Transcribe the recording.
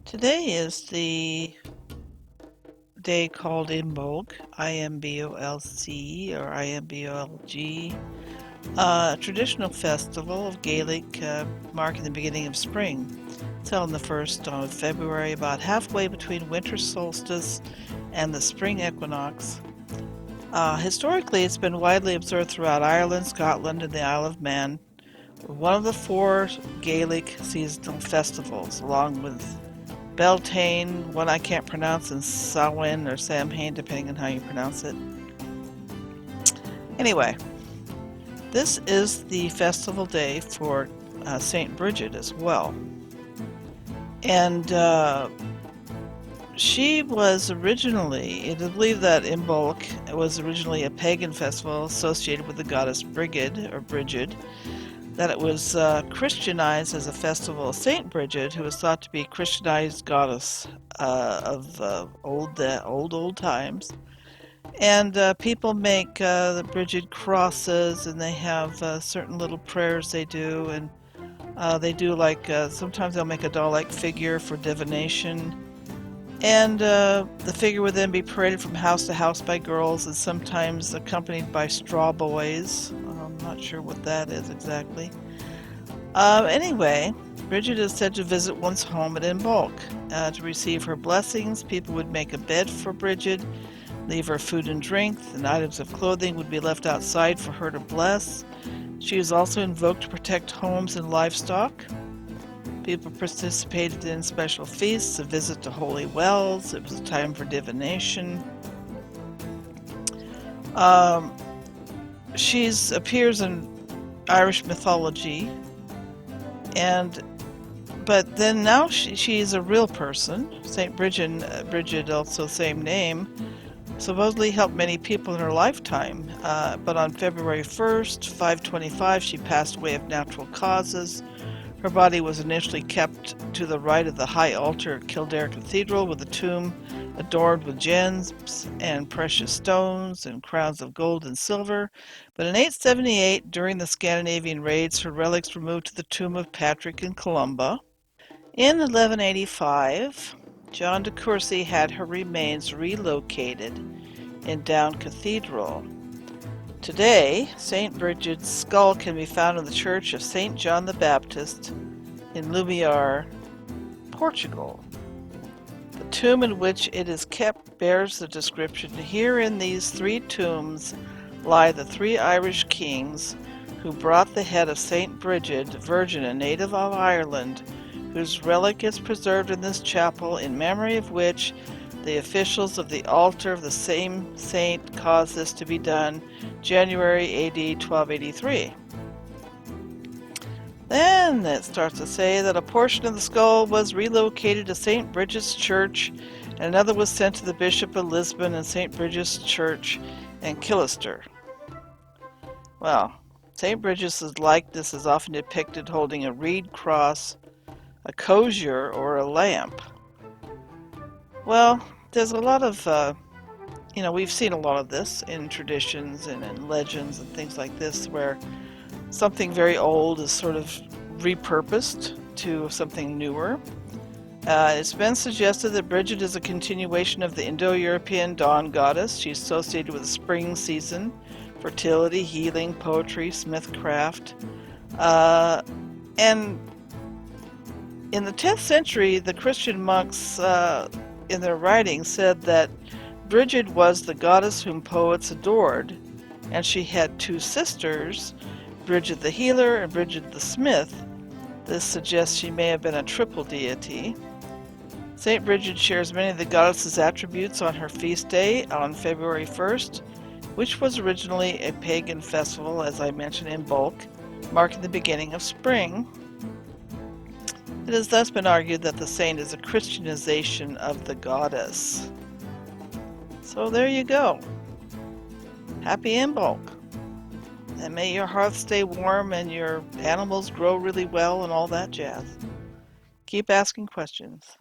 Today is the day called Imbolc, Imbolc or Imbolg, a traditional festival of Gaelic marking the beginning of spring. It's held on the 1st of February, about halfway between winter solstice and the spring equinox. Historically, it's been widely observed throughout Ireland, Scotland, and the Isle of Man, one of the four Gaelic seasonal festivals, along with Beltane, one I can't pronounce, and Samhain or Samhain, depending on how you pronounce it. Anyway, this is the festival day for Saint Brigid as well. And she was originally, it is believed that Imbolc was originally a pagan festival associated with the goddess Brigid, or Brigid, that it was Christianized as a festival of Saint Brigid, who was thought to be a Christianized goddess of old times. And people make the Brigid crosses, and they have certain little prayers they do, and they do sometimes they'll make a doll-like figure for divination. And the figure would then be paraded from house to house by girls, and sometimes accompanied by straw boys. I'm not sure what that is exactly. Anyway, Brigid is said to visit one's home at Imbolc. To receive her blessings, people would make a bed for Brigid, leave her food and drink, and items of clothing would be left outside for her to bless. She is also invoked to protect homes and livestock. People participated in special feasts, a visit to holy wells. It was a time for divination. She appears in Irish mythology, but then now she's a real person. Saint Brigid, also same name, supposedly helped many people in her lifetime. But on February 1st, 525, she passed away of natural causes. Her body was initially kept to the right of the high altar at Kildare Cathedral, with a tomb adorned with gems and precious stones and crowns of gold and silver. But in 878, during the Scandinavian raids, her relics were moved to the tomb of Patrick in Columba. In 1185, John de Courcy had her remains relocated in Down Cathedral. Today, St. Brigid's skull can be found in the Church of St. John the Baptist in Lumiar, Portugal. The tomb in which it is kept bears the description, "Here in these three tombs lie the three Irish kings who brought the head of St. Brigid, virgin and native of Ireland, whose relic is preserved in this chapel, in memory of which the officials of the altar of the same saint caused this to be done, January AD 1283. Then it starts to say that a portion of the skull was relocated to St. Brigid's Church, and another was sent to the Bishop of Lisbon and St. Brigid's Church in Kilister. Well, St. Brigid's likeness is often depicted holding a reed cross, a crozier, or a lamp. Well, there's a lot of, we've seen a lot of this in traditions and in legends and things like this, where something very old is sort of repurposed to something newer. It's been suggested that Brigid is a continuation of the Indo-European dawn goddess. She's associated with the spring season, fertility, healing, poetry, smithcraft. And in the 10th century, the Christian monks in their writings said that Brigid was the goddess whom poets adored, and she had two sisters, Brigid the healer and Brigid the smith. This suggests she may have been a triple deity. Saint Brigid shares many of the goddess's attributes on her feast day on February 1st, which was originally a pagan festival, as I mentioned, Imbolc, marking the beginning of spring. It has thus been argued that the saint is a Christianization of the goddess. So there you go. Happy Imbolc. And may your hearth stay warm and your animals grow really well and all that jazz. Keep asking questions.